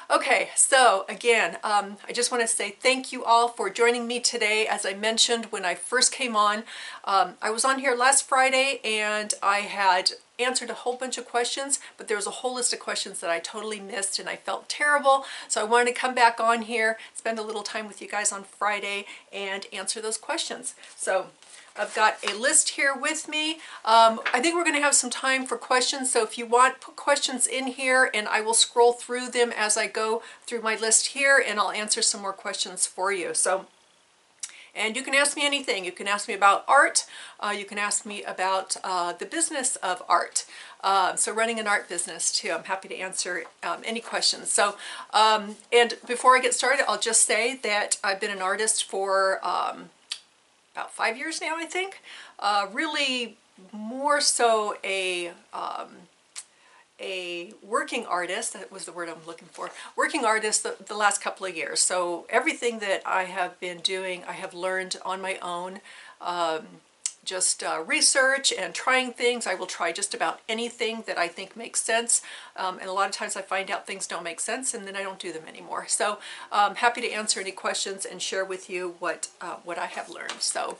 Okay, so again, I just want to say thank you all for joining me today. As I mentioned when I first came on, I was on here last Friday and I had answered a whole bunch of questions, but there was a whole list of questions that I totally missed and I felt terrible. So I wanted to come back on here, spend a little time with you guys on Friday and answer those questions. So I've got a list here with me. I think we're going to have some time for questions, so if you want, put questions in here and I will scroll through them as I go through my list here and I'll answer some more questions for you. And you can ask me anything. You can ask me about art. You can ask me about the business of art. So running an art business too. I'm happy to answer any questions. So, and before I get started, I'll just say that I've been an artist for about 5 years now, I think. Really more so a working artist, that was the word I'm looking for, working artist the last couple of years. So everything that I have been doing, I have learned on my own. Just research and trying things. I will try just about anything that I think makes sense. And a lot of times I find out things don't make sense and then I don't do them anymore. So I'm happy to answer any questions and share with you what I have learned. So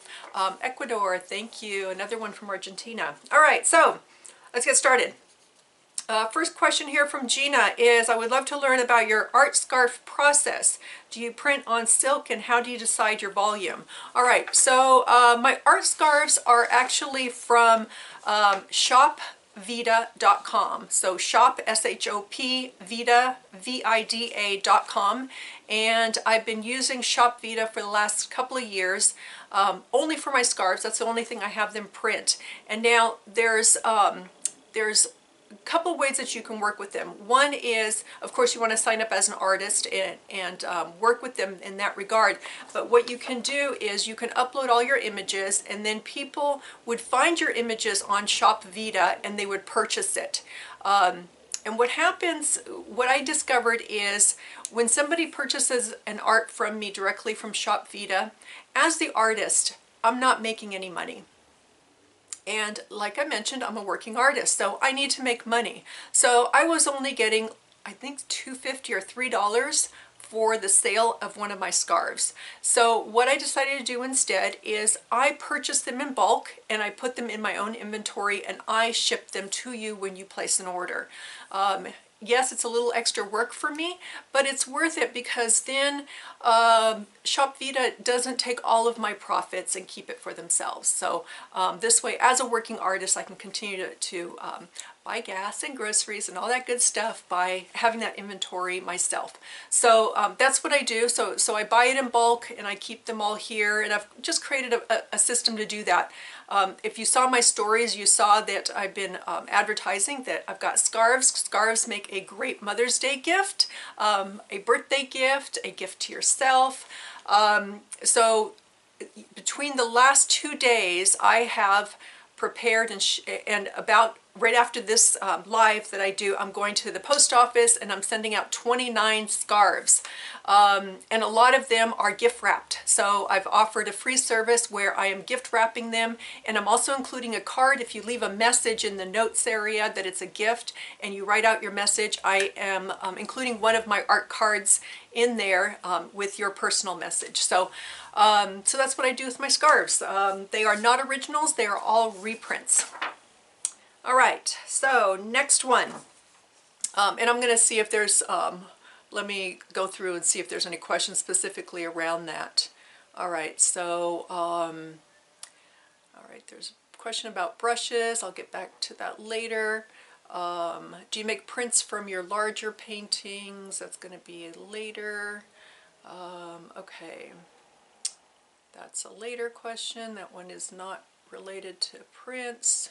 Ecuador, thank you. Another one from Argentina. All right, so let's get started. First question here from Gina is, I would love to learn about your art scarf process. Do you print on silk and how do you decide your volume? All right, so my art scarves are actually from shopvida.com. So shop, S-H-O-P, Vida, V-I-D-A.com. And I've been using Shop Vida for the last couple of years, only for my scarves. That's the only thing I have them print. And now there's couple ways that you can work with them. One is, of course, you want to sign up as an artist and work with them in that regard. But what you can do is you can upload all your images and then people would find your images on Shop Vida and they would purchase it. And what happens, what I discovered is when somebody purchases an art from me directly from Shop Vida, as the artist, I'm not making any money. And like I mentioned, I'm a working artist, so I need to make money. So I was only getting, I think, $2.50 or $3 for the sale of one of my scarves. So what I decided to do instead is I purchased them in bulk and I put them in my own inventory and I ship them to you when you place an order. Yes, it's a little extra work for me, but it's worth it because then Shop Vida doesn't take all of my profits and keep it for themselves. So this way, as a working artist, I can continue to buy gas and groceries and all that good stuff by having that inventory myself. So that's what I do. So I buy it in bulk and I keep them all here, and I've just created a system to do that. If you saw my stories, you saw that I've been advertising that I've got scarves. Scarves make a great Mother's Day gift, a birthday gift, a gift to yourself. So between the last 2 days, I have prepared and about right after this live that I do, I'm going to the post office and I'm sending out 29 scarves. And a lot of them are gift wrapped. So I've offered a free service where I am gift wrapping them, and I'm also including a card. If you leave a message in the notes area that it's a gift and you write out your message, I am including one of my art cards in there with your personal message. So so that's what I do with my scarves. They are not originals, they are all reprints. All right, so next one. And I'm going to see if there's, let me go through and see if there's any questions specifically around that. All right, so, all right, there's a question about brushes. I'll get back to that later. Do you make prints from your larger paintings? That's going to be later. Okay, that's a later question. That one is not related to prints.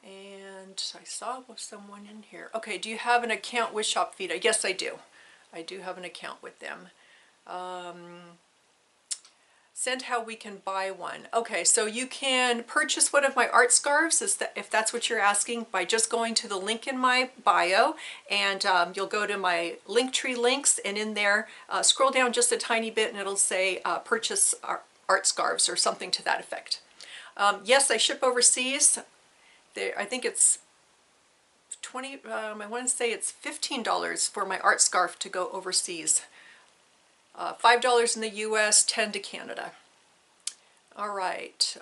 And I saw someone in here. Okay, do you have an account with Shop Vida? Yes, I do. I do have an account with them. Send how we can buy one. Okay, so you can purchase one of my art scarves, if that's what you're asking, by just going to the link in my bio, and you'll go to my Linktree links, and in there, scroll down just a tiny bit, and it'll say purchase art scarves or something to that effect. Yes, I ship overseas. I think it's I want to say it's $15 for my art scarf to go overseas. $5 in the US, 10 to Canada. All right,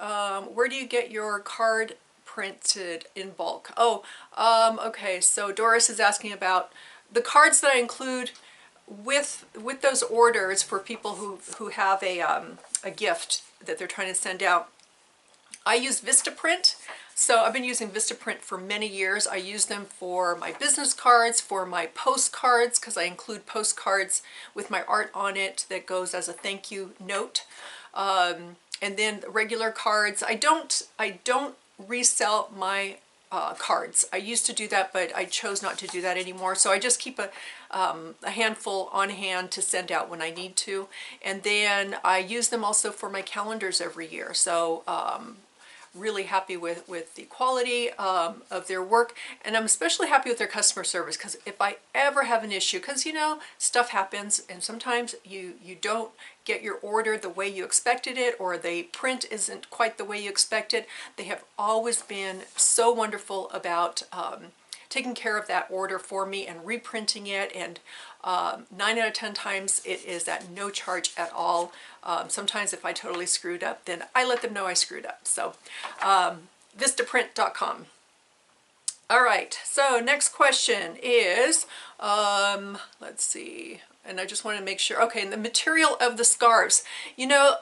where do you get your card printed in bulk? Oh, okay, so Doris is asking about the cards that I include with those orders for people who have a gift that they're trying to send out. I use Vistaprint. So I've been using Vistaprint for many years. I use them for my business cards, for my postcards, because I include postcards with my art on it that goes as a thank you note. And then regular cards. I don't resell my cards. I used to do that, but I chose not to do that anymore. So I just keep a handful on hand to send out when I need to. And then I use them also for my calendars every year. So really happy with the quality of their work, and I'm especially happy with their customer service, because if I ever have an issue, because you know, stuff happens and sometimes you don't get your order the way you expected it, or the print isn't quite the way you expected, they have always been so wonderful about taking care of that order for me and reprinting it, and 9 out of 10 times it is at no charge at all. Sometimes if I totally screwed up, then I let them know I screwed up. So Vistaprint.com. All right, so next question is, let's see, and I just want to make sure, okay, and the material of the scarves. You know,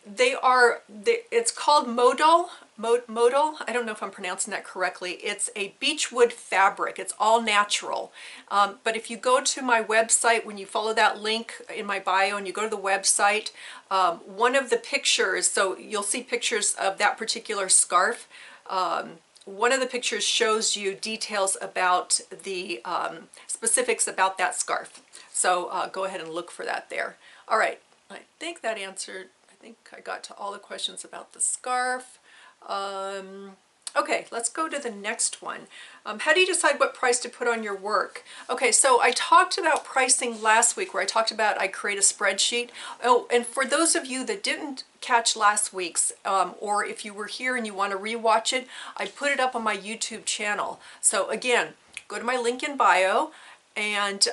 it's called modal. Modal, I don't know if I'm pronouncing that correctly. It's a beechwood fabric. It's all natural. But if you go to my website, when you follow that link in my bio and you go to the website, one of the pictures, so you'll see pictures of that particular scarf. One of the pictures shows you details about the specifics about that scarf. So go ahead and look for that there. All right, I think that answered, I think I got to all the questions about the scarf. Okay, let's go to the next one. How do you decide what price to put on your work? Okay, so I talked about pricing last week, where I talked about I create a spreadsheet. Oh, and for those of you that didn't catch last week's, or if you were here and you want to rewatch it, I put it up on my YouTube channel. So again, go to my link in bio, and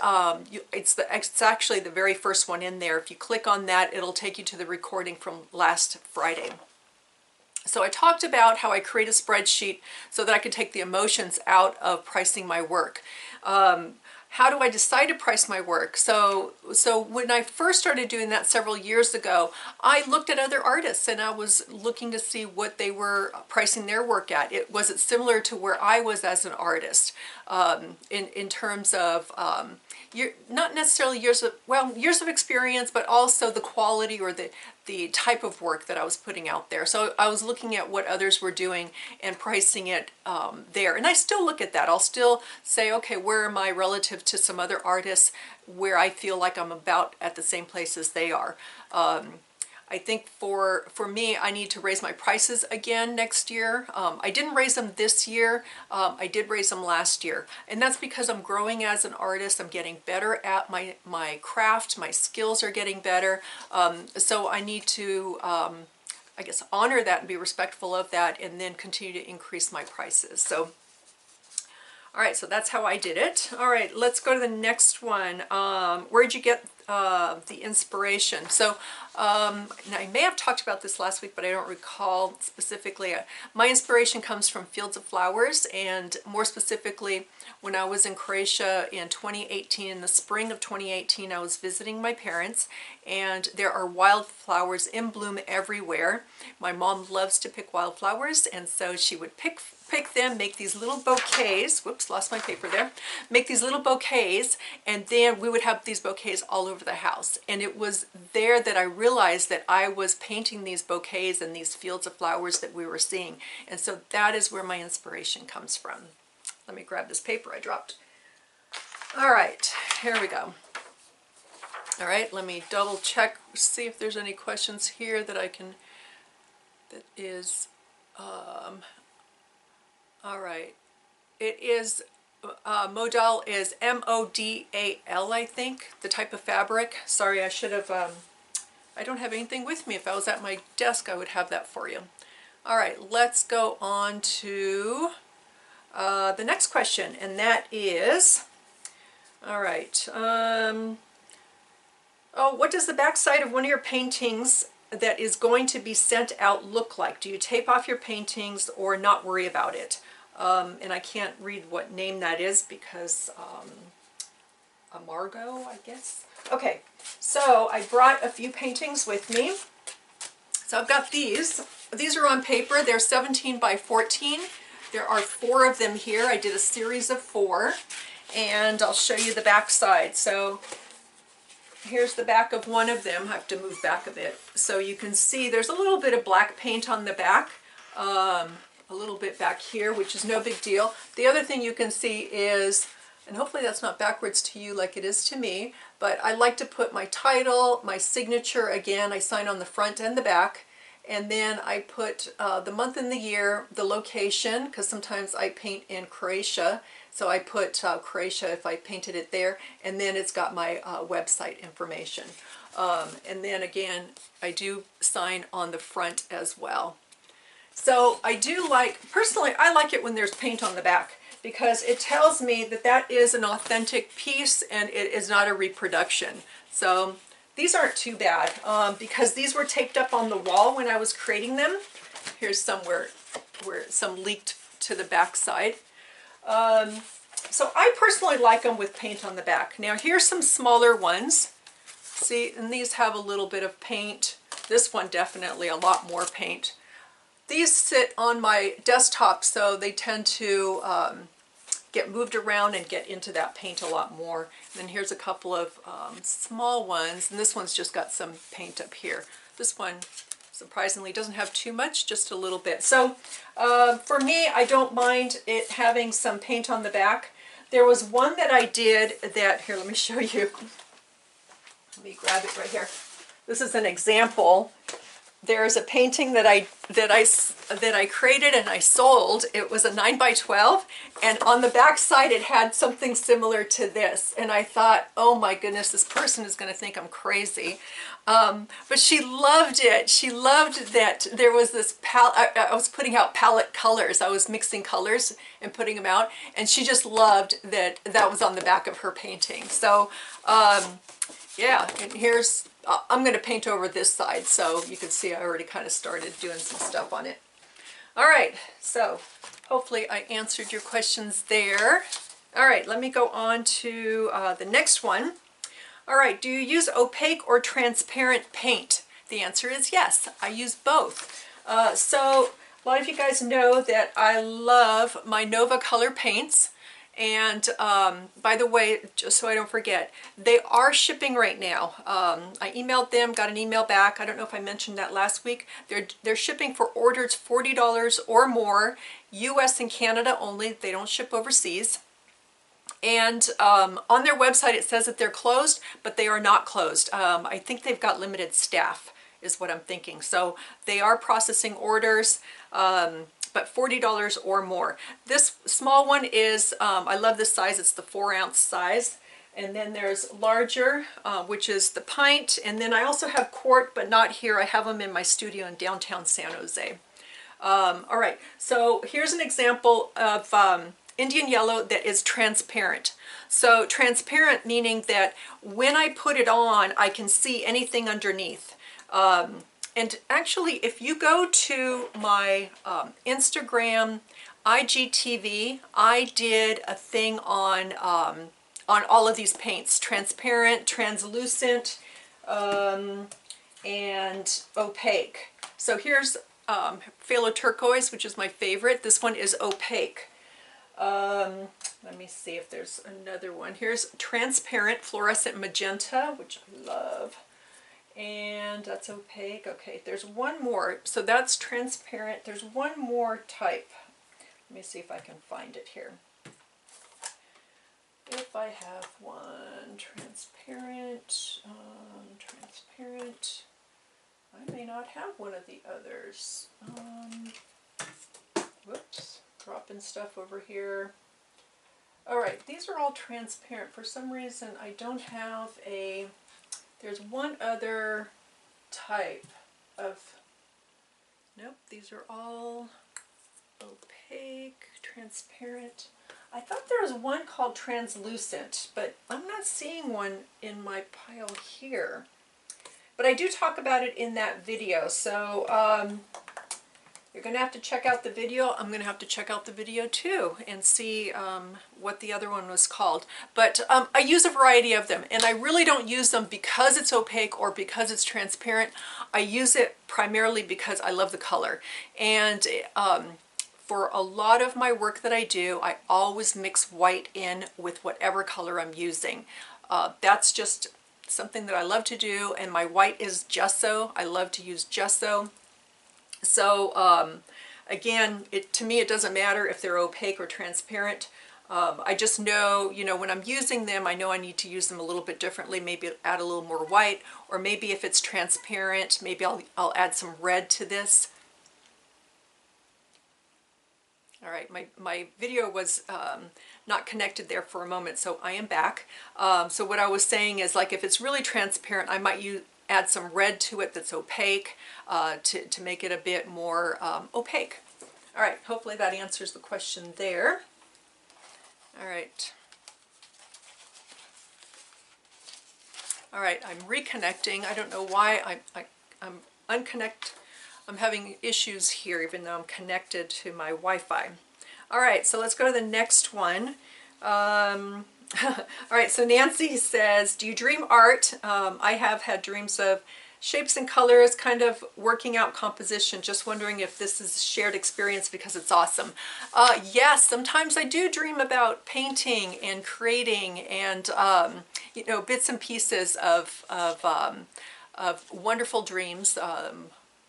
it's actually the very first one in there. If you click on that, it'll take you to the recording from last Friday. So I talked about how I create a spreadsheet so that I could take the emotions out of pricing my work. How do I decide to price my work? So when I first started doing that several years ago, I looked at other artists and I was looking to see what they were pricing their work at. Was it similar to where I was as an artist, in terms of not necessarily years of experience, but also the quality or the type of work that I was putting out there. So I was looking at what others were doing and pricing it there. And I still look at that. I'll still say, okay, where am I relative to some other artists where I feel like I'm about at the same place as they are. I think for me, I need to raise my prices again next year. I didn't raise them this year. I did raise them last year. And that's because I'm growing as an artist. I'm getting better at my craft. My skills are getting better. So I need to, I guess, honor that and be respectful of that, and then continue to increase my prices. So, all right, so that's how I did it. All right, let's go to the next one. Where'd you get the inspiration? So I may have talked about this last week, but I don't recall specifically. My inspiration comes from Fields of Flowers, and more specifically, when I was in Croatia in 2018, in the spring of 2018, I was visiting my parents, and there are wildflowers in bloom everywhere. My mom loves to pick wildflowers, and so she would pick them, make these little bouquets. Whoops, lost my paper there. Make these little bouquets, and then we would have these bouquets all over the house. And it was there that I realized that I was painting these bouquets and these fields of flowers that we were seeing. And so that is where my inspiration comes from. Let me grab this paper I dropped. All right, here we go. All right, let me double check, see if there's any questions here that I can, that is, all right. It is, modal is M-O-D-A-L, I think, the type of fabric. Sorry, I should have, I don't have anything with me. If I was at my desk, I would have that for you. All right, let's go on to the next question, and that is, all right, oh, what does the back side of one of your paintings that is going to be sent out look like? Do you tape off your paintings or not worry about it? And I can't read what name that is because Amargo, I guess. Okay, so I brought a few paintings with me. So I've got these. These are on paper. They're 17 by 14. There are 4 of them here. I did a series of 4, and I'll show you the back side. So here's the back of one of them. I have to move back a bit. So you can see there's a little bit of black paint on the back, a little bit back here, which is no big deal. The other thing you can see is, and hopefully that's not backwards to you like it is to me, but I like to put my title, my signature, again, I sign on the front and the back, and then I put the month and the year, the location, because sometimes I paint in Croatia, so I put Croatia if I painted it there, and then it's got my website information. And then again, I do sign on the front as well. So I do like, personally, I like it when there's paint on the back, because it tells me that that is an authentic piece and it is not a reproduction. So these aren't too bad because these were taped up on the wall when I was creating them. Here's somewhere where some leaked to the back side. So I personally like them with paint on the back. Now here's some smaller ones. See, and these have a little bit of paint. This one definitely a lot more paint. These sit on my desktop, so they tend to get moved around and get into that paint a lot more. And then here's a couple of small ones, and this one's just got some paint up here. This one, surprisingly, doesn't have too much, just a little bit. So for me, I don't mind it having some paint on the back. There was one that I did that, here, let me show you. Let me grab it right here. This is an example. There's a painting that I created and I sold. It was a 9 by 12, and on the back side it had something similar to this. And I thought, oh my goodness, this person is going to think I'm crazy. But she loved it. She loved that there was this palette. I was putting out palette colors. I was mixing colors and putting them out, and she just loved that that was on the back of her painting. So yeah, and here's, I'm going to paint over this side, so you can see I already kind of started doing some stuff on it. All right, so hopefully I answered your questions there. All right, let me go on to the next one. All right, do you use opaque or transparent paint? The answer is yes, I use both. So a lot of you guys know that I love my Nova color paints. And by the way, just so I don't forget, they are shipping right now. I emailed them, got an email back. I don't know if I mentioned that last week. They're shipping for orders $40 or more, US and Canada only. They don't ship overseas. And on their website it says that they're closed, but they are not closed. I think they've got limited staff is what I'm thinking. So they are processing orders. But $40 or more. This small one is, I love this size, it's the 4-ounce size. And then there's larger, which is the pint. And then I also have quart, but not here. I have them in my studio in downtown San Jose. All right, so here's an example of Indian yellow that is transparent. So transparent meaning that when I put it on, I can see anything underneath. And actually, if you go to my Instagram, IGTV, I did a thing on all of these paints, transparent, translucent, and opaque. So here's phthalo turquoise, which is my favorite. This one is opaque. Let me see if there's another one. Here's transparent fluorescent magenta, which I love. And that's opaque. Okay, there's one more. So that's transparent. There's one more type. Let me see if I can find it here. If I have one transparent, transparent, I may not have one of the others. Whoops, dropping stuff over here. All right, these are all transparent. For some reason, I don't have a. There's one other type of, nope, these are all opaque, transparent. I thought there was one called translucent, but I'm not seeing one in my pile here. But I do talk about it in that video, so you're going to have to check out the video. I'm going to have to check out the video too and see what the other one was called. But I use a variety of them, and I really don't use them because it's opaque or because it's transparent. I use it primarily because I love the color. And for a lot of my work that I do, I always mix white in with whatever color I'm using. That's just something that I love to do, and my white is gesso. I love to use gesso. So again, to me it doesn't matter if they're opaque or transparent. I just know, you know, when I'm using them, I know I need to use them a little bit differently, maybe add a little more white, or maybe if it's transparent, maybe I'll add some red to this. All right, my video was not connected there for a moment, so I am back. So what I was saying is, like, if it's really transparent, I might add some red to it that's opaque to make it a bit more opaque. All right, hopefully that answers the question there. All right. All right, I'm reconnecting. I don't know why I'm unconnected. I'm having issues here even though I'm connected to my Wi-Fi. All right, so let's go to the next one. All right, so Nancy says, do you dream art? I have had dreams of shapes and colors, kind of working out composition. Just wondering if this is a shared experience because it's awesome. Yes, sometimes I do dream about painting and creating and, you know, bits and pieces of wonderful dreams.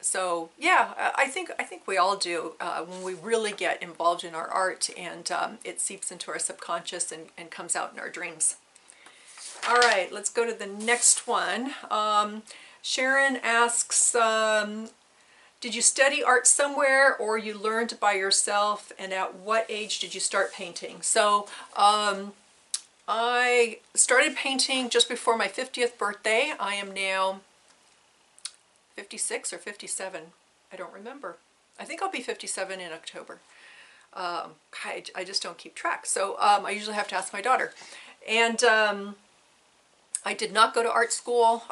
So yeah, I think we all do when we really get involved in our art, and it seeps into our subconscious and comes out in our dreams. All right, let's go to the next one. Sharon asks, did you study art somewhere or you learned by yourself, and at what age did you start painting? So I started painting just before my 50th birthday. I am now 56 or 57, I don't remember. I think I'll be 57 in October. I just don't keep track, so I usually have to ask my daughter. And I did not go to art school.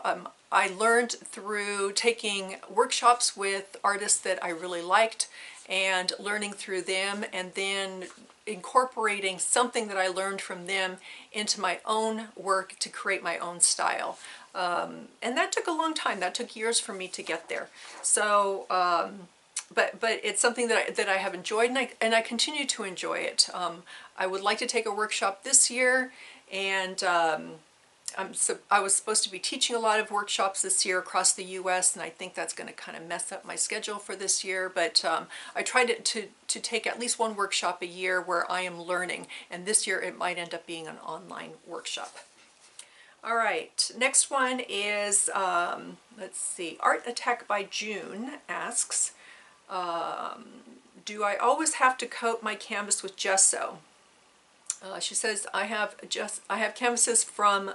I learned through taking workshops with artists that I really liked and learning through them, and then incorporating something that I learned from them into my own work to create my own style. And that took a long time. That took years for me to get there. So, but it's something that I have enjoyed, and I continue to enjoy it. I would like to take a workshop this year, and I was supposed to be teaching a lot of workshops this year across the U.S., and I think that's going to kind of mess up my schedule for this year. But I tried to take at least one workshop a year where I am learning, and this year it might end up being an online workshop. All right, next one is, let's see, Art Attack by June asks, do I always have to coat my canvas with gesso? She says, I have canvases from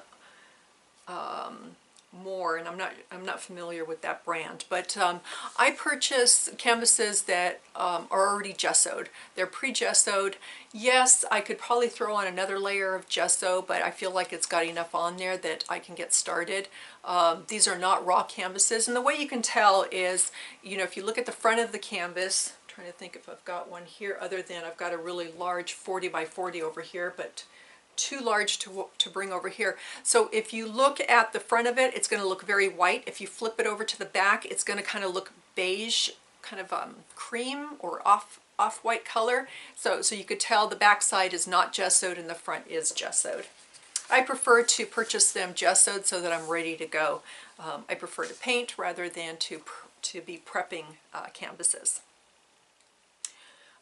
More, and I'm not familiar with that brand, but I purchase canvases that are already gessoed. They're pre-gessoed. Yes, I could probably throw on another layer of gesso, but I feel like it's got enough on there that I can get started. These are not raw canvases, and the way you can tell is, you know, if you look at the front of the canvas, I'm trying to think if I've got one here other than I've got a really large 40 by 40 over here, but too large to bring over here. So if you look at the front of it, it's going to look very white. If you flip it over to the back, it's going to kind of look beige, kind of cream or off-white color. So you could tell the back side is not gessoed and the front is gessoed. I prefer to purchase them gessoed so that I'm ready to go. I prefer to paint rather than to be prepping canvases.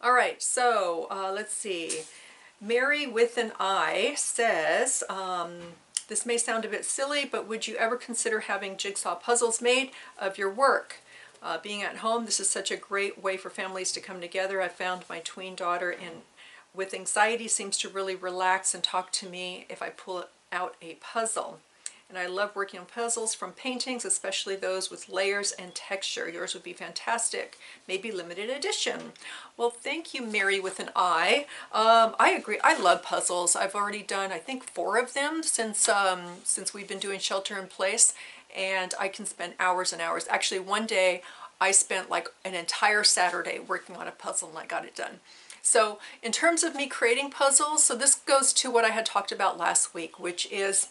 All right, so let's see. Mary with an I says, this may sound a bit silly, but would you ever consider having jigsaw puzzles made of your work? Being at home, this is such a great way for families to come together. I found my tween daughter with anxiety seems to really relax and talk to me if I pull out a puzzle. And I love working on puzzles from paintings, especially those with layers and texture. Yours would be fantastic. Maybe limited edition. Well, thank you, Mary with an I. I agree. I love puzzles. I've already done, I think, 4 of them since we've been doing shelter in place, and I can spend hours and hours. Actually, one day I spent like an entire Saturday working on a puzzle and I got it done. So in terms of me creating puzzles, so this goes to what I had talked about last week, which is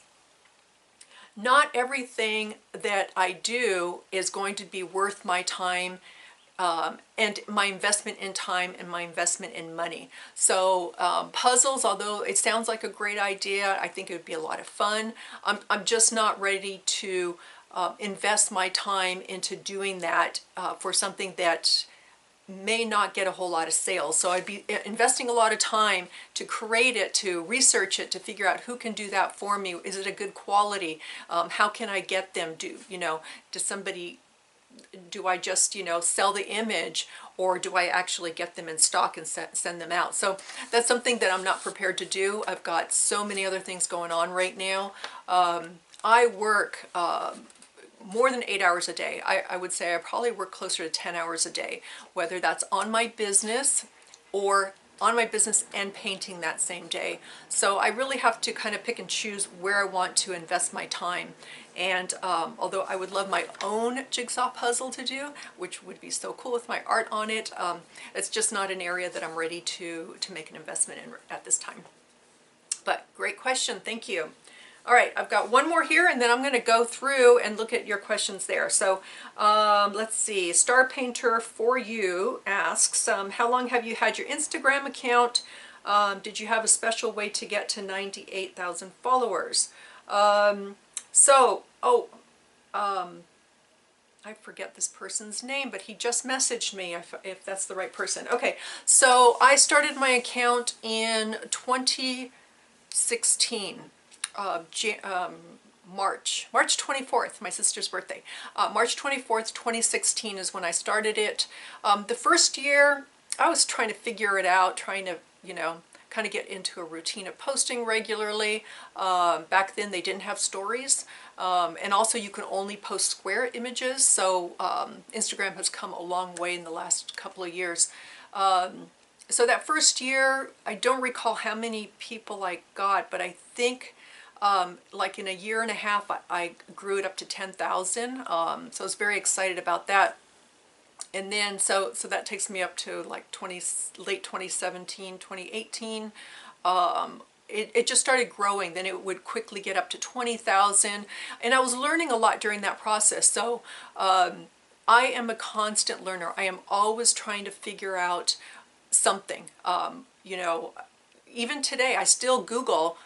not everything that I do is going to be worth my time and my investment in time and my investment in money. So puzzles, although it sounds like a great idea, I think it would be a lot of fun. I'm just not ready to invest my time into doing that for something that may not get a whole lot of sales. So I'd be investing a lot of time to create it, to research it, to figure out who can do that for me. Is it a good quality? How can I get them? Does somebody, do I just, sell the image, or do I actually get them in stock and send them out? So that's something that I'm not prepared to do. I've got so many other things going on right now. I work more than 8 hours a day. I would say I probably work closer to 10 hours a day, whether that's on my business or on my business and painting that same day. So I really have to kind of pick and choose where I want to invest my time. And although I would love my own jigsaw puzzle to do, which would be so cool with my art on it, it's just not an area that I'm ready to make an investment in at this time. But great question, thank you. All right, I've got one more here, and then I'm going to go through and look at your questions there. So let's see. Star Painter for You asks, how long have you had your Instagram account? Did you have a special way to get to 98,000 followers? I forget this person's name, but he just messaged me if that's the right person. Okay, so I started my account in 2016. March 24th, my sister's birthday. March 24th, 2016 is when I started it. The first year, I was trying to figure it out, trying to, kind of get into a routine of posting regularly. Back then, they didn't have stories. And also, you could only post square images. So Instagram has come a long way in the last couple of years. So that first year, I don't recall how many people I got, but I think like in a year and a half, I grew it up to 10,000. So I was very excited about that. And then, so that takes me up to like late 2017, 2018. It just started growing. Then it would quickly get up to 20,000. And I was learning a lot during that process. So I am a constant learner. I am always trying to figure out something. Even today, I still Google,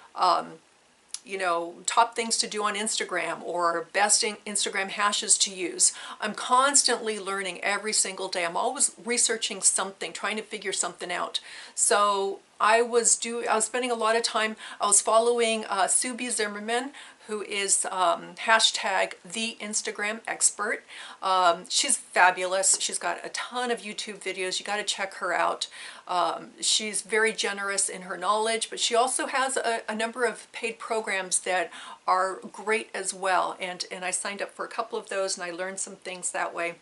top things to do on Instagram or best Instagram hashes to use. I'm constantly learning every single day. I'm always researching something, trying to figure something out. So I was spending a lot of time, I was following Subi Zimmerman, who is hashtag the Instagram expert. She's fabulous. She's got a ton of YouTube videos. You got to check her out. She's very generous in her knowledge, but she also has a number of paid programs that are great as well. And I signed up for a couple of those, and I learned some things that way.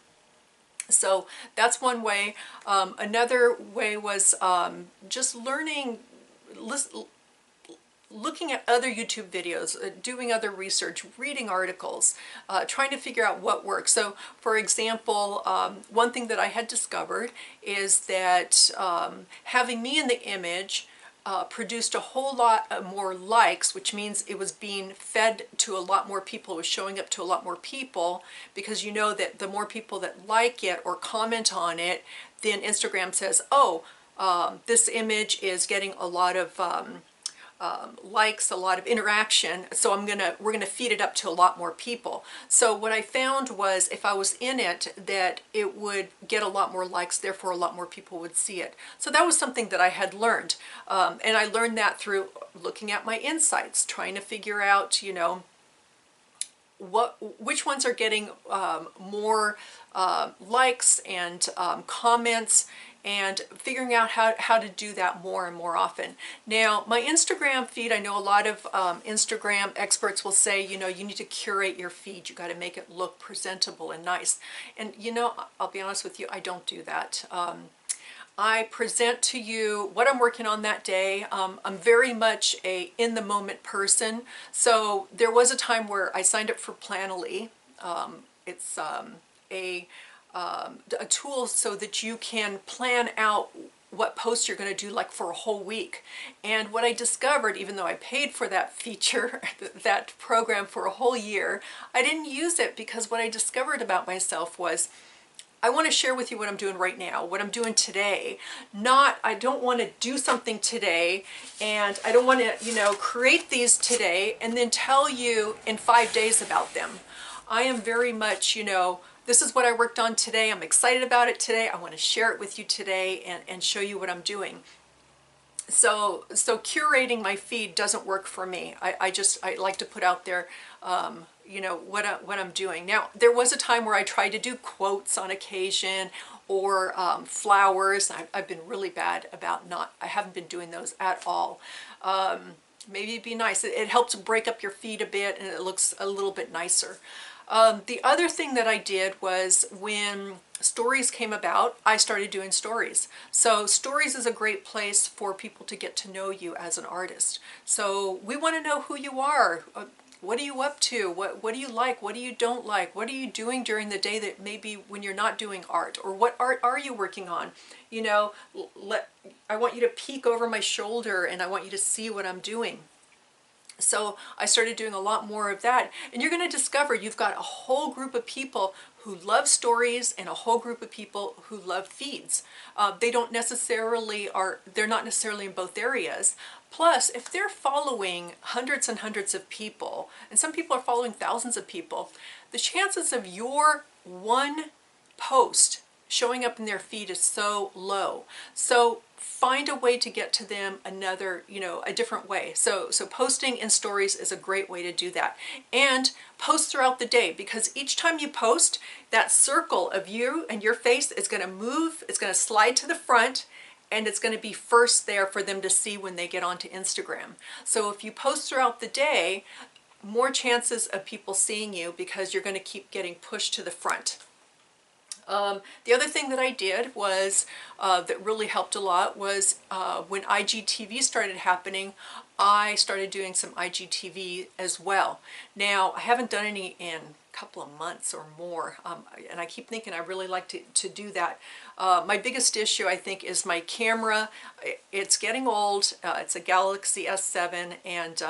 So that's one way. Another way was just learning, looking at other YouTube videos, doing other research, reading articles, trying to figure out what works. So, for example, one thing that I had discovered is that having me in the image produced a whole lot more likes, which means it was being fed to a lot more people, it was showing up to a lot more people, because you know that the more people that like it or comment on it, then Instagram says, oh, this image is getting a lot of likes, a lot of interaction, so we're gonna feed it up to a lot more people. So what I found was if I was in it, that it would get a lot more likes, therefore a lot more people would see it. So that was something that I had learned, and I learned that through looking at my insights, trying to figure out, which ones are getting more likes and comments, and figuring out how to do that more and more often. Now, my Instagram feed, I know a lot of Instagram experts will say, you know, you need to curate your feed. You got to make it look presentable and nice. And, you know, I'll be honest with you, I don't do that. I present to you what I'm working on that day. I'm very much a in-the-moment person. So there was a time where I signed up for Planoly. It's a tool so that you can plan out what posts you're going to do like for a whole week. And what I discovered, even though I paid for that feature, that program for a whole year, I didn't use it because what I discovered about myself was I want to share with you what I'm doing right now, what I'm doing today. I don't want to do something today, and I don't want to, you know, create these today and then tell you in 5 days about them. I am very much, you know, this is what I worked on today. I'm excited about it today. I want to share it with you today and show you what I'm doing. So curating my feed doesn't work for me. I like to put out there, you know, what I'm doing. Now, there was a time where I tried to do quotes on occasion or flowers. I've been really bad about I haven't been doing those at all. Maybe it'd be nice. It helps break up your feed a bit and it looks a little bit nicer. The other thing that I did was when stories came about, I started doing stories. So stories is a great place for people to get to know you as an artist. So we want to know who you are. What are you up to? What do you like? What do you don't like? What are you doing during the day that maybe when you're not doing art? Or what art are you working on? You know, I want you to peek over my shoulder and I want you to see what I'm doing. So I started doing a lot more of that, and you're going to discover you've got a whole group of people who love stories and a whole group of people who love feeds. They're not necessarily in both areas. Plus, if they're following hundreds and hundreds of people, and some people are following thousands of people, the chances of your one post showing up in their feed is so low. So find a way to get to them another, you know, a different way. So posting in stories is a great way to do that. And post throughout the day, because each time you post, that circle of you and your face is going to move, it's going to slide to the front, and it's going to be first there for them to see when they get onto Instagram. So if you post throughout the day, more chances of people seeing you because you're going to keep getting pushed to the front. The other thing that I did was, that really helped a lot was when IGTV started happening, I started doing some IGTV as well. Now, I haven't done any in a couple of months or more, and I keep thinking I really like to do that. My biggest issue, I think, is my camera. It's getting old. It's a Galaxy S7, and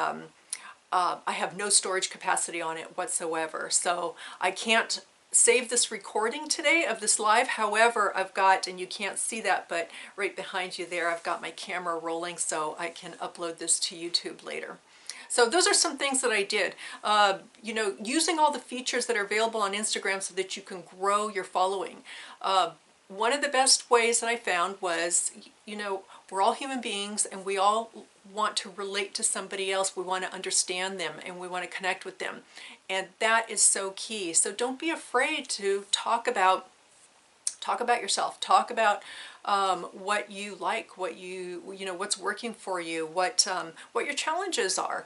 I have no storage capacity on it whatsoever, so I can't save this recording today of this live. However, I've got, and you can't see that, but right behind you there, I've got my camera rolling so I can upload this to YouTube later. So those are some things that I did. You know, using all the features that are available on Instagram so that you can grow your following. One of the best ways that I found was, you know, we're all human beings and we all want to relate to somebody else. We want to understand them and we want to connect with them. And that is so key. So don't be afraid to talk about yourself. Talk about what you like, what you know, what's working for you, what your challenges are.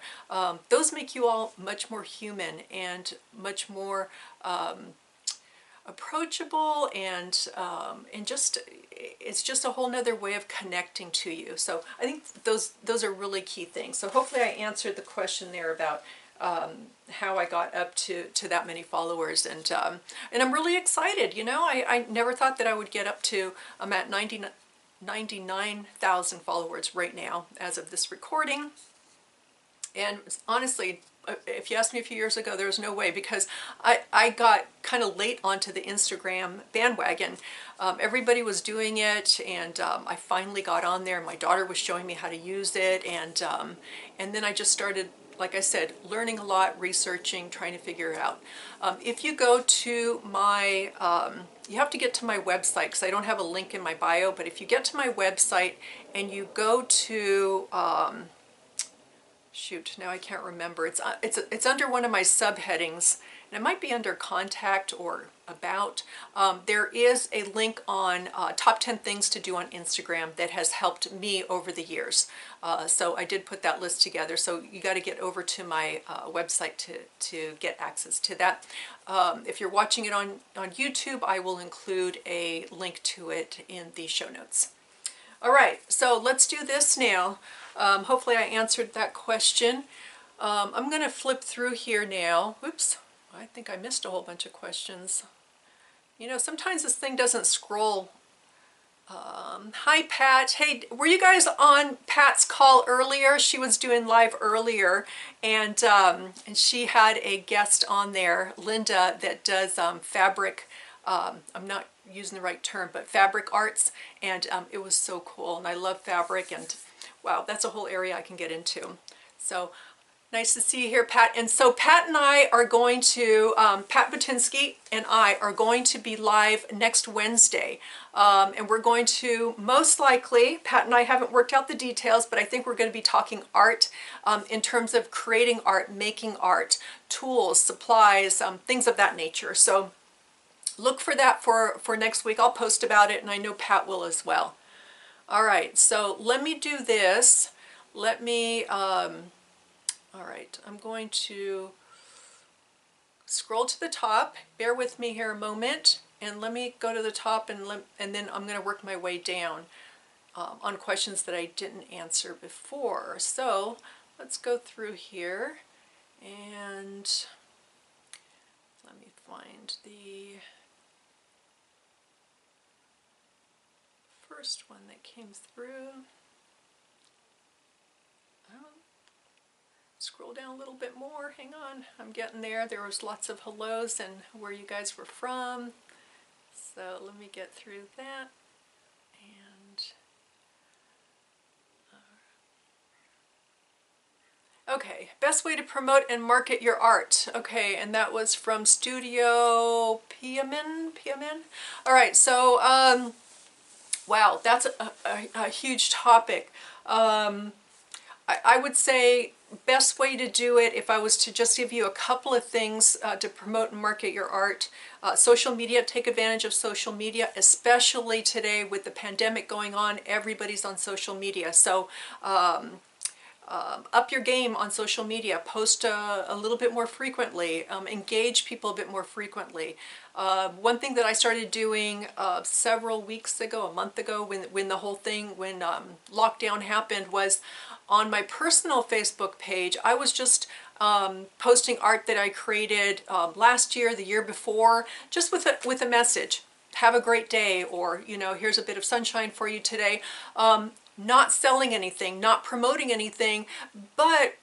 Those make you all much more human and much more approachable, and just it's just a whole nother way of connecting to you. So I think those are really key things. So hopefully I answered the question there about how I got up to that many followers, and I'm really excited. You know, I never thought that I would get up to, I'm at 99,000 followers right now as of this recording. And honestly, if you asked me a few years ago, there was no way, because I got kind of late onto the Instagram bandwagon. Everybody was doing it, and I finally got on there. My daughter was showing me how to use it, and then I just started, like I said, learning a lot, researching, trying to figure it out. If you go to my, you have to get to my website because I don't have a link in my bio, but if you get to my website and you go to, shoot, now I can't remember. It's under one of my subheadings, and it might be under contact or about. There is a link on top 10 things to do on Instagram that has helped me over the years. So I did put that list together. So you got to get over to my website to get access to that. If you're watching it on YouTube, I will include a link to it in the show notes. All right, so let's do this now. Hopefully I answered that question. I'm going to flip through here now. Oops, I think I missed a whole bunch of questions. You know, sometimes this thing doesn't scroll. Hi, Pat. Hey, were you guys on Pat's call earlier? She was doing live earlier, and she had a guest on there, Linda, that does fabric. I'm not using the right term, but fabric arts, and it was so cool. And I love fabric, and wow, that's a whole area I can get into. So nice to see you here, Pat. And so Pat and I are going to, Pat Butinsky and I are going to be live next Wednesday. And we're going to, most likely, Pat and I haven't worked out the details, but I think we're going to be talking art in terms of creating art, making art, tools, supplies, things of that nature. So look for that for next week. I'll post about it, and I know Pat will as well. All right, so let me do this. Let me, all right, I'm going to scroll to the top. Bear with me here a moment, and let me go to the top, and then I'm going to work my way down on questions that I didn't answer before. So let's go through here, and let me find the first one that came through. Scroll down a little bit more. Hang on, I'm getting there. There was lots of hellos and where you guys were from. So let me get through that. And okay, best way to promote and market your art. Okay, and that was from Studio Piamin. All right, so wow, that's a huge topic. I would say best way to do it, if I was to just give you a couple of things to promote and market your art, social media, take advantage of social media, especially today with the pandemic going on. Everybody's on social media. So up your game on social media, post a little bit more frequently, engage people a bit more frequently. One thing that I started doing several weeks ago, a month ago, when the whole thing, when lockdown happened, was on my personal Facebook page, I was just posting art that I created last year, the year before, just with a message. Have a great day, or, you know, here's a bit of sunshine for you today. Not selling anything, not promoting anything, but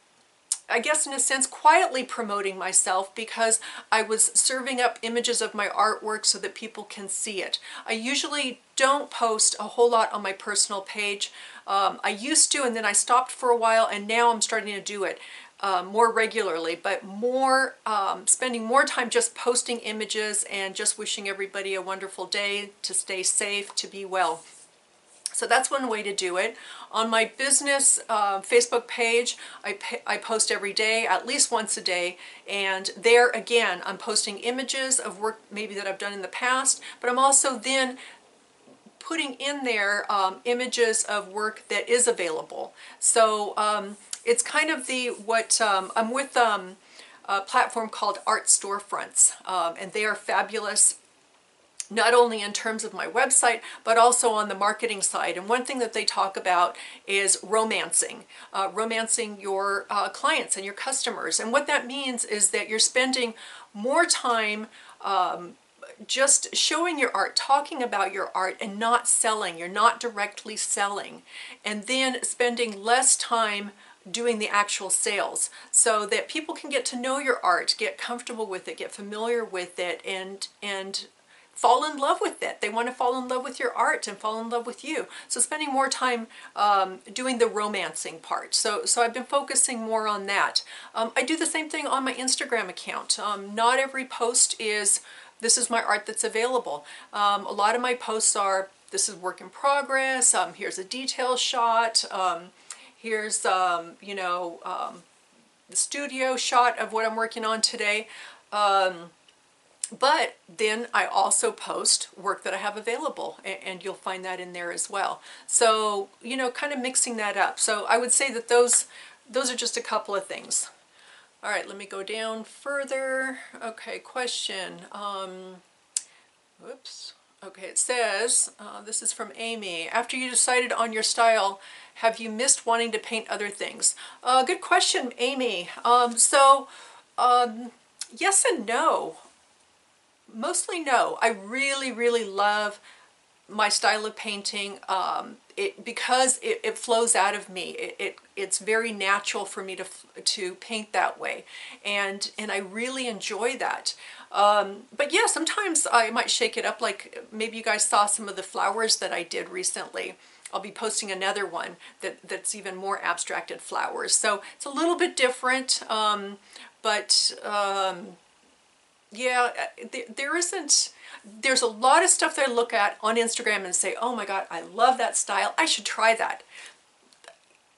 I guess in a sense quietly promoting myself, because I was serving up images of my artwork so that people can see it. I usually don't post a whole lot on my personal page. I used to, and then I stopped for a while, and now I'm starting to do it more regularly, but more spending more time just posting images and just wishing everybody a wonderful day, to stay safe, to be well. So that's one way to do it. On my business Facebook page, I post every day, at least once a day, and there again I'm posting images of work maybe that I've done in the past, but I'm also then putting in there images of work that is available. So it's kind of I'm with a platform called Art Storefronts, and they are fabulous, not only in terms of my website, but also on the marketing side. And one thing that they talk about is romancing your clients and your customers. And what that means is that you're spending more time just showing your art, talking about your art, and not selling. You're not directly selling. And then spending less time doing the actual sales, so that people can get to know your art, get comfortable with it, get familiar with it, and fall in love with it. They want to fall in love with your art and fall in love with you. So spending more time doing the romancing part. So I've been focusing more on that. I do the same thing on my Instagram account. Not every post is, this is my art that's available. A lot of my posts are, this is work in progress, here's a detail shot, here's, you know, the studio shot of what I'm working on today. But then I also post work that I have available, and you'll find that in there as well. So, you know, kind of mixing that up. So I would say that those are just a couple of things. All right, let me go down further. Okay, question. Whoops. Okay, it says, this is from Amy. After you decided on your style, have you missed wanting to paint other things? Good question, Amy. Yes and no. Mostly no. I really, really love my style of painting, because it flows out of me. It's very natural for me to paint that way, and I really enjoy that. But yeah, sometimes I might shake it up, like maybe you guys saw some of the flowers that I did recently. I'll be posting another one that's even more abstracted flowers. So it's a little bit different, but yeah, there's a lot of stuff that I look at on Instagram and say, oh my God, I love that style. I should try that.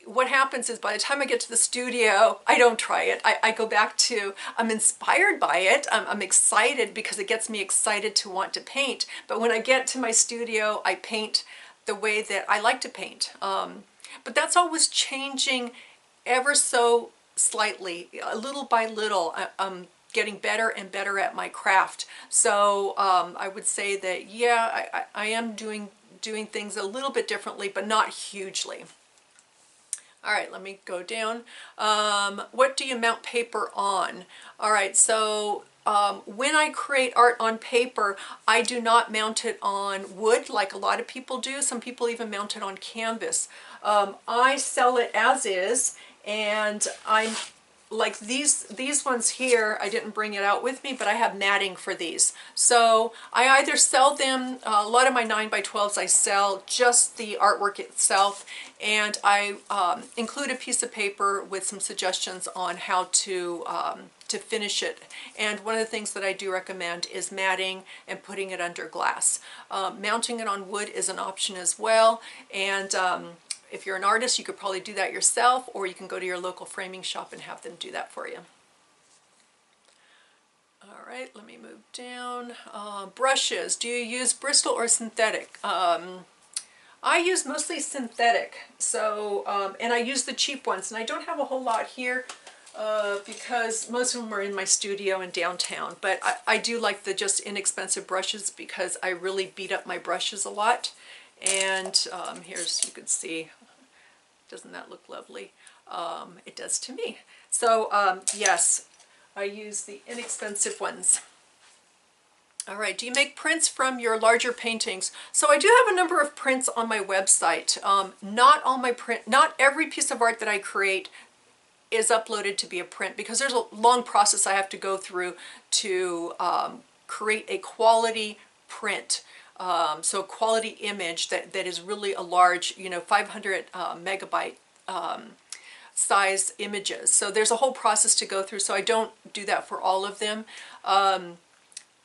What happens is by the time I get to the studio, I don't try it. I go back to, I'm inspired by it. I'm excited because it gets me excited to want to paint. But when I get to my studio, I paint the way that I like to paint. But that's always changing ever so slightly, little by little. I'm getting better and better at my craft. So I would say that, yeah, I am doing things a little bit differently, but not hugely. All right, let me go down. What do you mount paper on? All right, so when I create art on paper, I do not mount it on wood like a lot of people do. Some people even mount it on canvas. I sell it as is, and I'm like these ones here, I didn't bring it out with me, but I have matting for these. So I either sell them, a lot of my 9x12s I sell just the artwork itself, and I include a piece of paper with some suggestions on how to finish it. And one of the things that I do recommend is matting and putting it under glass. Mounting it on wood is an option as well, and if you're an artist, you could probably do that yourself, or you can go to your local framing shop and have them do that for you. All right, let me move down. Brushes, do you use Bristol or synthetic? I use mostly synthetic, so and I use the cheap ones, and I don't have a whole lot here because most of them are in my studio in downtown, but I do like the just inexpensive brushes because I really beat up my brushes a lot. And here's, you can see, doesn't that look lovely? It does to me. So yes, I use the inexpensive ones. All right, do you make prints from your larger paintings? So I do have a number of prints on my website. Not every piece of art that I create is uploaded to be a print, because there's a long process I have to go through to create a quality print. So a quality image that is really a large, 500 megabyte size images. So there's a whole process to go through, so I don't do that for all of them.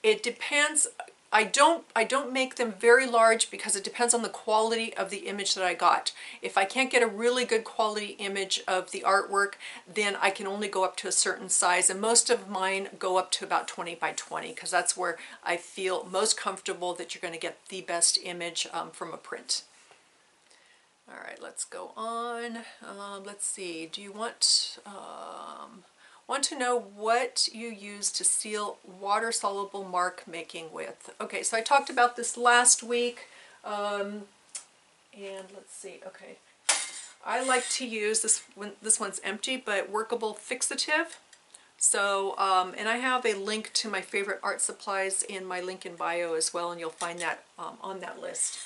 It depends. I don't make them very large because it depends on the quality of the image that I got. If I can't get a really good quality image of the artwork, then I can only go up to a certain size, and most of mine go up to about 20 by 20 because that's where I feel most comfortable that you're going to get the best image from a print. All right, let's go on. Let's see, do you want to know what you use to seal water-soluble mark making with? Okay, so I talked about this last week, and let's see, okay. I like to use this one's empty, but workable fixative. So, and I have a link to my favorite art supplies in my link in bio as well, and you'll find that on that list.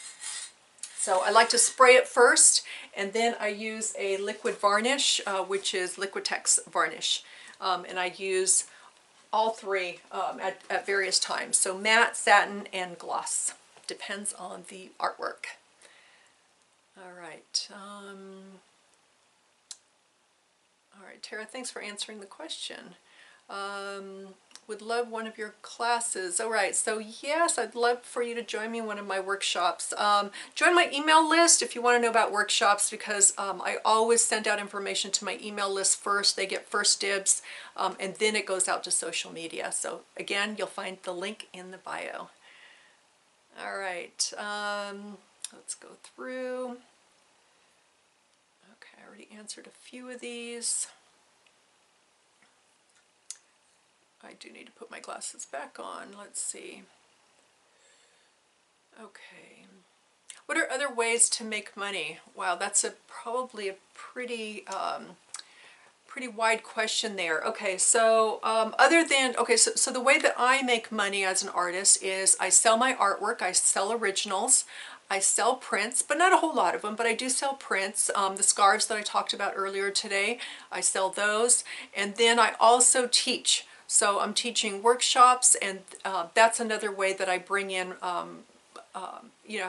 So I like to spray it first, and then I use a liquid varnish, which is Liquitex varnish. And I use all three at various times. So matte, satin, and gloss. Depends on the artwork. All right. All right, Tara, thanks for answering the question. Would love one of your classes. All right, so yes, I'd love for you to join me in one of my workshops. Join my email list if you want to know about workshops, because I always send out information to my email list first. They get first dibs, and then it goes out to social media. So again, you'll find the link in the bio. All right, let's go through. Okay, I already answered a few of these. I do need to put my glasses back on. Let's see. Okay. What are other ways to make money? Wow, that's probably a pretty pretty wide question there. Okay, so so the way that I make money as an artist is I sell my artwork, I sell originals, I sell prints, but not a whole lot of them, but I do sell prints. The scarves that I talked about earlier today, I sell those, and then I also teach. So I'm teaching workshops, and that's another way that I bring in,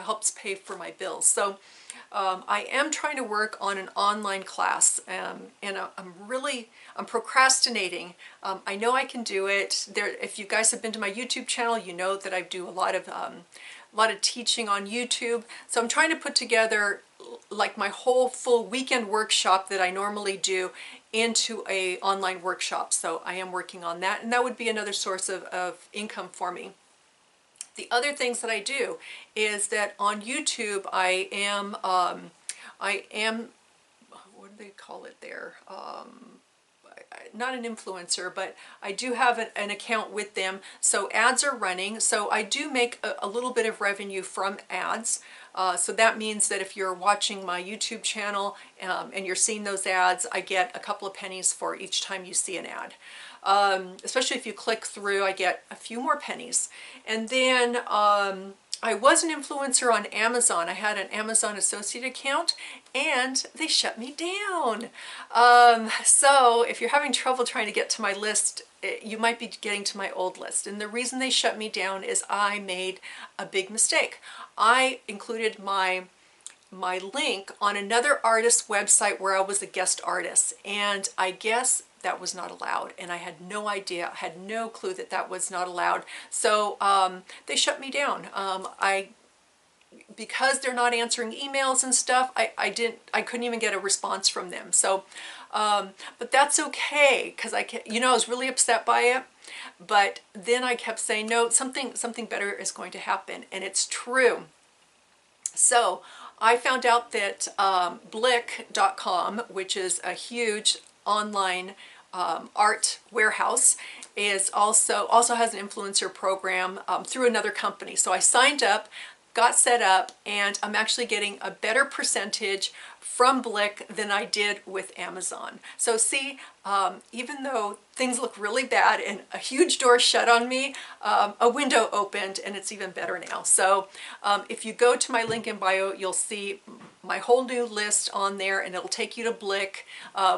helps pay for my bills. So I am trying to work on an online class, and I'm procrastinating. I know I can do it. If you guys have been to my YouTube channel, you know that I do a lot of teaching on YouTube. So I'm trying to put together like my whole full weekend workshop that I normally do into a online workshop. So I am working on that, and that would be another source of income for me. The other things that I do is that on YouTube I am what do they call it there? Not an influencer, but I do have an account with them. So ads are running. So I do make a little bit of revenue from ads. So that means that if you're watching my YouTube channel and you're seeing those ads, I get a couple of pennies for each time you see an ad. Especially if you click through, I get a few more pennies. And then I was an influencer on Amazon. I had an Amazon associate account, and they shut me down. So if you're having trouble trying to get to my list, you might be getting to my old list. And the reason they shut me down is I made a big mistake. I included my link on another artist's website where I was a guest artist, and I guess that was not allowed, and I had no idea, I had no clue that that was not allowed. So they shut me down. Because they're not answering emails and stuff, I couldn't even get a response from them. So but that's okay, because I was really upset by it. But then I kept saying, no, something better is going to happen, and it's true. So I found out that Blick.com, which is a huge online art warehouse, is also has an influencer program through another company. So I signed up, got set up, and I'm actually getting a better percentage from Blick than I did with Amazon. So see, even though things look really bad and a huge door shut on me, a window opened, and it's even better now. So if you go to my link in bio, you'll see my whole new list on there, and it'll take you to Blick.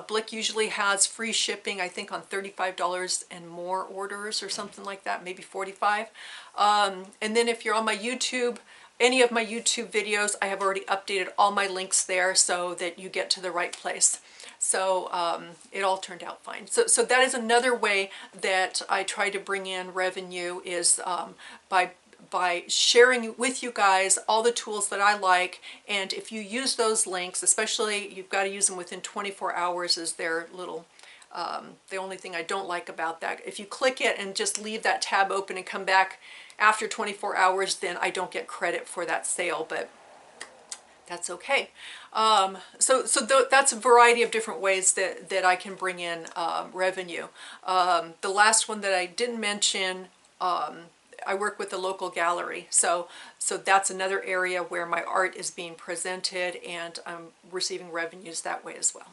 Blick usually has free shipping, I think on $35 and more orders or something like that, maybe 45. And then if you're on my YouTube, any of my YouTube videos, I have already updated all my links there so that you get to the right place. So it all turned out fine. So that is another way that I try to bring in revenue, is by sharing with you guys all the tools that I like. And if you use those links, especially, you've got to use them within 24 hours is their little, the only thing I don't like about that. If you click it and just leave that tab open and come back after 24 hours, then I don't get credit for that sale, but that's okay. That's a variety of different ways that I can bring in revenue. The last one that I didn't mention, I work with a local gallery, so that's another area where my art is being presented, and I'm receiving revenues that way as well.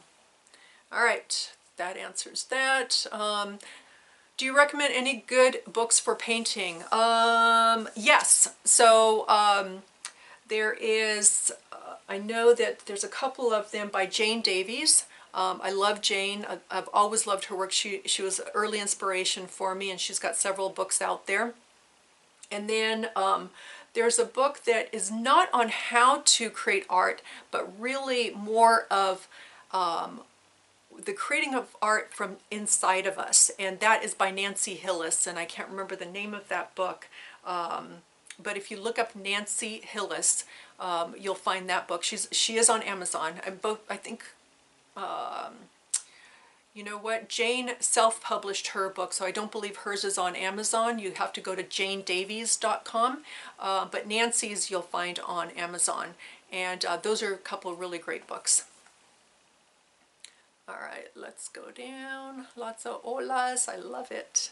All right, that answers that. Do you recommend any good books for painting? Yes. So there is, I know that there's a couple of them by Jane Davies. I love Jane. I've always loved her work. She was early inspiration for me, and she's got several books out there. And then there's a book that is not on how to create art, but really more of the creating of art from inside of us, and that is by Nancy Hillis, and I can't remember the name of that book, but if you look up Nancy Hillis, you'll find that book. She is on Amazon. I think, you know what, Jane self-published her book, so I don't believe hers is on Amazon. You have to go to janedavies.com, but Nancy's you'll find on Amazon, and those are a couple of really great books. All right, let's go down. Lots of olas, I love it.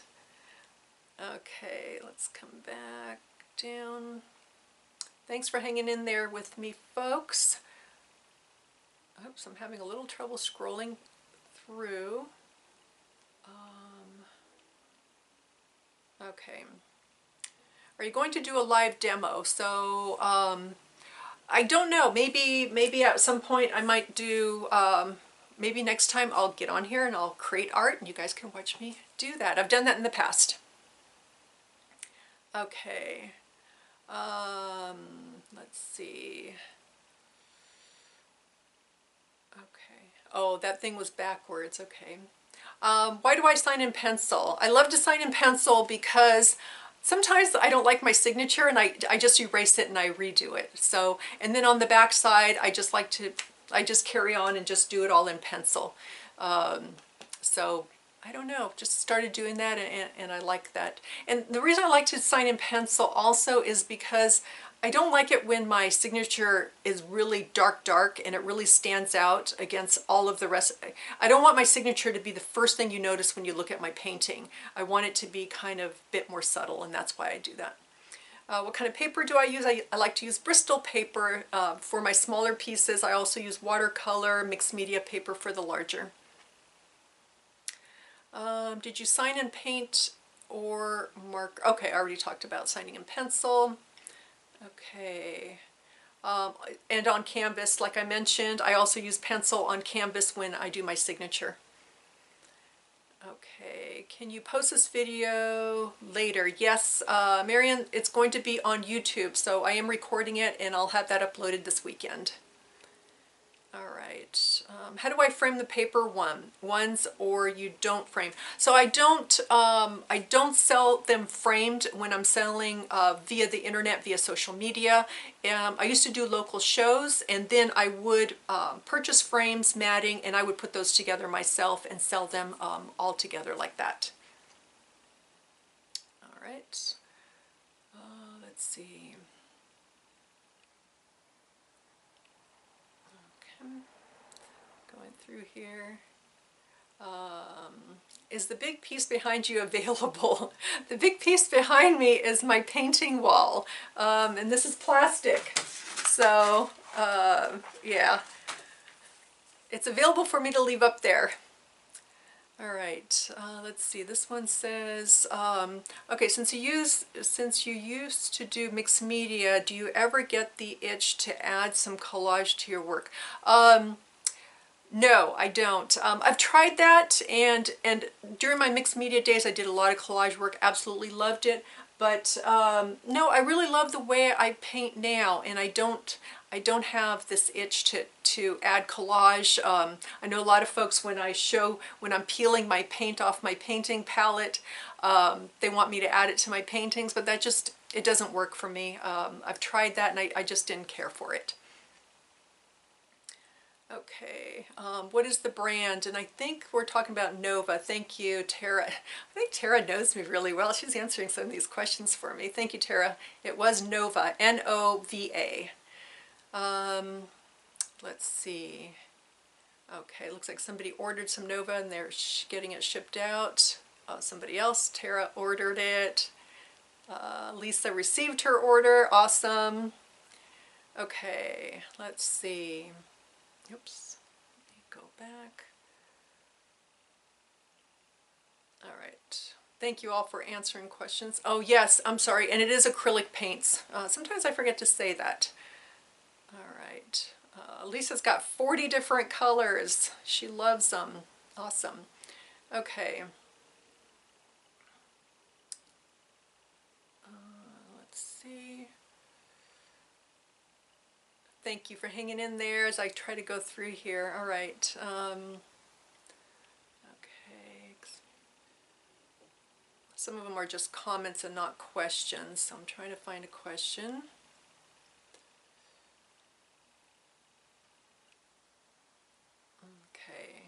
Okay, let's come back down. Thanks for hanging in there with me, folks. Oops, I'm having a little trouble scrolling through. Okay. Are you going to do a live demo? So I don't know. Maybe at some point I might do. Maybe next time I'll get on here and I'll create art, and you guys can watch me do that. I've done that in the past. Okay. Let's see. Okay. Oh, that thing was backwards. Okay. Why do I sign in pencil? I love to sign in pencil because sometimes I don't like my signature and I just erase it and I redo it. So, and then on the back side, I just carry on and just do it all in pencil. So I don't know, just started doing that, and I like that. And the reason I like to sign in pencil also is because I don't like it when my signature is really dark and it really stands out against all of the rest. I don't want my signature to be the first thing you notice when you look at my painting. I want it to be kind of a bit more subtle, and that's why I do that. What kind of paper do I use? I like to use Bristol paper for my smaller pieces. I also use watercolor, mixed media paper for the larger. Did you sign in paint or mark? Okay, I already talked about signing in pencil. Okay. And on canvas, like I mentioned, I also use pencil on canvas when I do my signature. Okay, can you post this video later? Yes, Marion, it's going to be on YouTube, so I am recording it and I'll have that uploaded this weekend. All right, how do I frame the paper ones, or you don't frame? So I don't sell them framed when I'm selling via the internet, via social media. I used to do local shows, and then I would purchase frames, matting, and I would put those together myself and sell them all together like that. All right, let's see. Going through here. Is the big piece behind you available? The big piece behind me is my painting wall, and this is plastic. So yeah, it's available for me to leave up there. All right, let's see. This one says, okay, since you used to do mixed media, do you ever get the itch to add some collage to your work? No, I don't. I've tried that, and during my mixed media days, I did a lot of collage work. Absolutely loved it. But no, I really love the way I paint now, and I don't have this itch to add collage. I know a lot of folks, when I'm peeling my paint off my painting palette, they want me to add it to my paintings, but it doesn't work for me. I've tried that, and I just didn't care for it. Okay, what is the brand? And I think we're talking about Nova. Thank you, Tara. I think Tara knows me really well. She's answering some of these questions for me. Thank you, Tara. It was Nova, N-O-V-A. Let's see. Okay, looks like somebody ordered some Nova and they're getting it shipped out. Somebody else, Tara, ordered it. Lisa received her order. Awesome. Okay, let's see. Oops, let me go back. All right, thank you all for answering questions. Oh yes, I'm sorry, and it is acrylic paints. Sometimes I forget to say that. All right, Lisa's got 40 different colors. She loves them. Awesome. Okay. Let's see. Thank you for hanging in there as I try to go through here. All right. some of them are just comments and not questions, so I'm trying to find a question. Okay.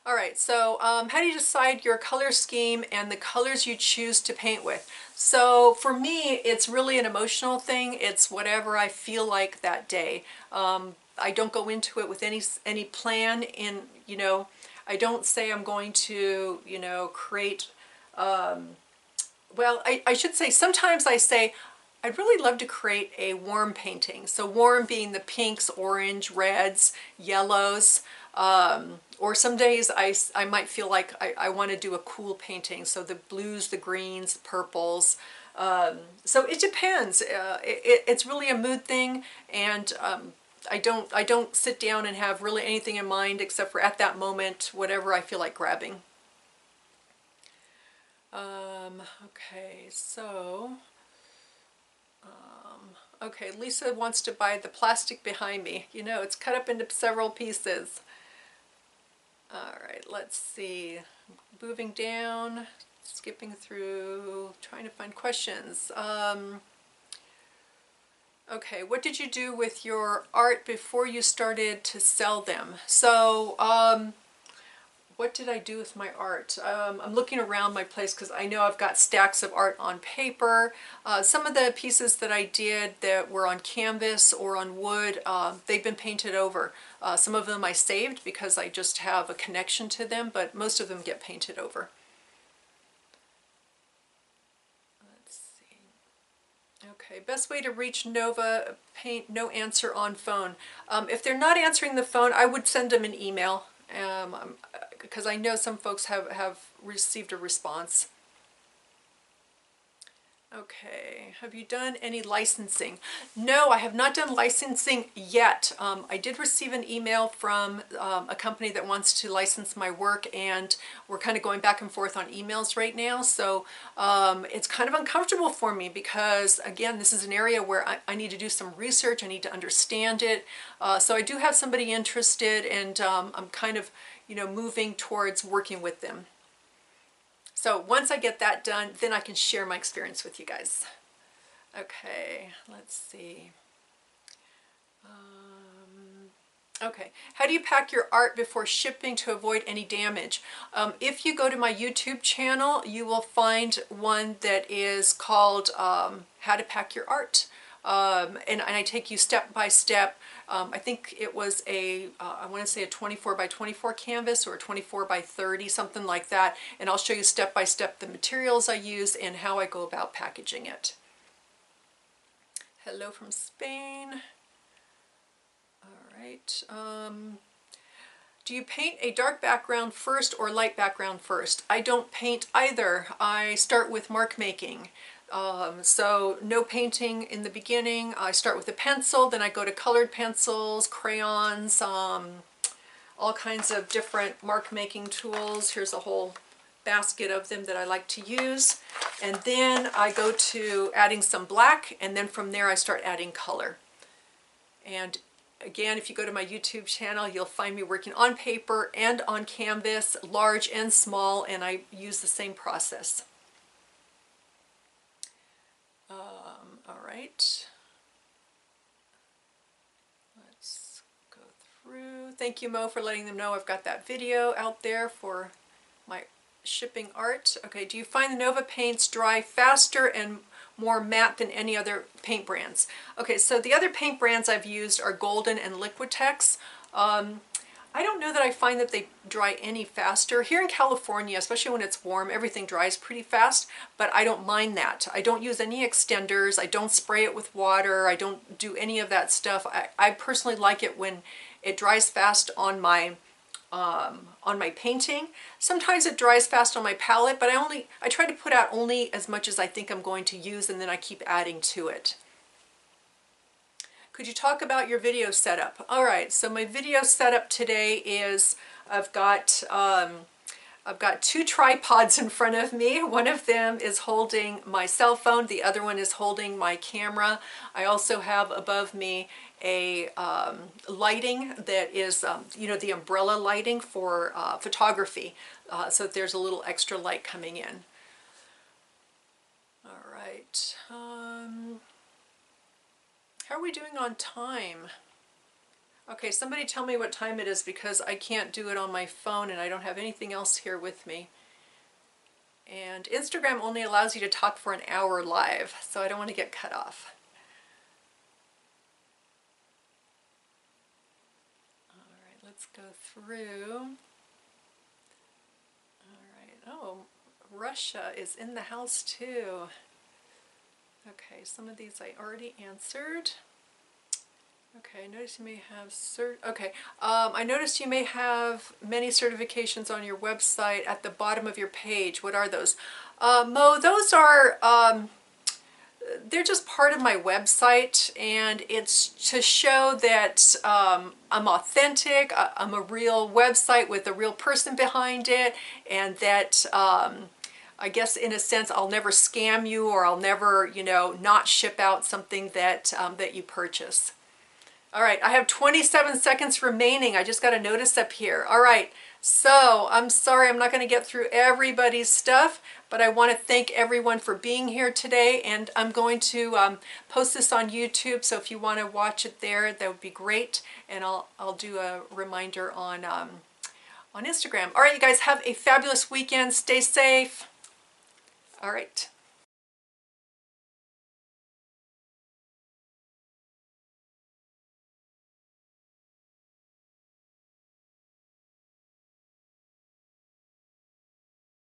All right, so how do you decide your color scheme and the colors you choose to paint with? So for me, it's really an emotional thing. It's whatever I feel like that day. I don't go into it with any plan in, you know, I don't say I'm going to, you know, create, well, I should say sometimes I say I'd really love to create a warm painting. So warm being the pinks, orange, reds, yellows, or some days I might feel like I want to do a cool painting. So the blues, the greens, purples. So it depends. It's really a mood thing, and I don't sit down and have really anything in mind except for at that moment, whatever I feel like grabbing. Okay, so, okay, Lisa wants to buy the plastic behind me. You know, it's cut up into several pieces. All right, let's see. Moving down, skipping through, trying to find questions. Okay, what did you do with your art before you started to sell them? So, what did I do with my art? I'm looking around my place because I know I've got stacks of art on paper. Some of the pieces that I did that were on canvas or on wood, they've been painted over. Some of them I saved because I just have a connection to them, but most of them get painted over. Let's see. Okay, best way to reach Nova Paint, no answer on phone. If they're not answering the phone, I would send them an email. Because I know some folks have received a response. Okay, have you done any licensing? No, I have not done licensing yet. I did receive an email from a company that wants to license my work, and we're kind of going back and forth on emails right now. So it's kind of uncomfortable for me because, again, this is an area where I need to do some research. I need to understand it. So I do have somebody interested, and I'm kind of, you know, moving towards working with them. So once I get that done, then I can share my experience with you guys. Okay, let's see. Okay, how do you pack your art before shipping to avoid any damage? If you go to my YouTube channel, you will find one that is called How to Pack Your Art. And I take you step by step. I think it was I want to say a 24 by 24 canvas or a 24 by 30, something like that. And I'll show you step by step the materials I use and how I go about packaging it. Hello from Spain. All right. Do you paint a dark background first or light background first? I don't paint either. I start with mark making. So no painting in the beginning. I start with a pencil, then I go to colored pencils, crayons, all kinds of different mark making tools. Here's a whole basket of them that I like to use. And then I go to adding some black, and then from there I start adding color. And again, if you go to my YouTube channel, you'll find me working on paper and on canvas, large and small, and I use the same process. All right, let's go through. Thank you, Mo, for letting them know I've got that video out there for my shipping art. Okay, do you find the Nova paints dry faster and more matte than any other paint brands? Okay, so the other paint brands I've used are Golden and Liquitex. I don't know that I find that they dry any faster. Here in California, especially when it's warm, everything dries pretty fast, but I don't mind that. I don't use any extenders. I don't spray it with water. I don't do any of that stuff. I personally like it when it dries fast on my painting. Sometimes it dries fast on my palette, but I try to put out only as much as I think I'm going to use, and then I keep adding to it. Could you talk about your video setup? All right, so my video setup today is I've got 2 tripods in front of me. One of them is holding my cell phone. The other one is holding my camera. I also have above me a lighting that is, you know, the umbrella lighting for photography. So there's a little extra light coming in. we doing on time? Okay, somebody tell me what time it is because I can't do it on my phone and I don't have anything else here with me. And Instagram only allows you to talk for an hour live, so I don't want to get cut off. All right, let's go through. All right, oh, Russia is in the house too. Okay, some of these I already answered. Okay, I noticed you may have I noticed you may have many certifications on your website at the bottom of your page. What are those? Mo, those are, they're just part of my website, and it's to show that I'm authentic, I'm a real website with a real person behind it, and that I guess in a sense I'll never scam you, or I'll never, you know, not ship out something that, that you purchase. All right, I have 27 seconds remaining. I just got a notice up here. All right, so I'm sorry I'm not going to get through everybody's stuff, but I want to thank everyone for being here today, and I'm going to post this on YouTube, so if you want to watch it there, that would be great, and I'll do a reminder on Instagram. All right, you guys have a fabulous weekend. Stay safe. All right.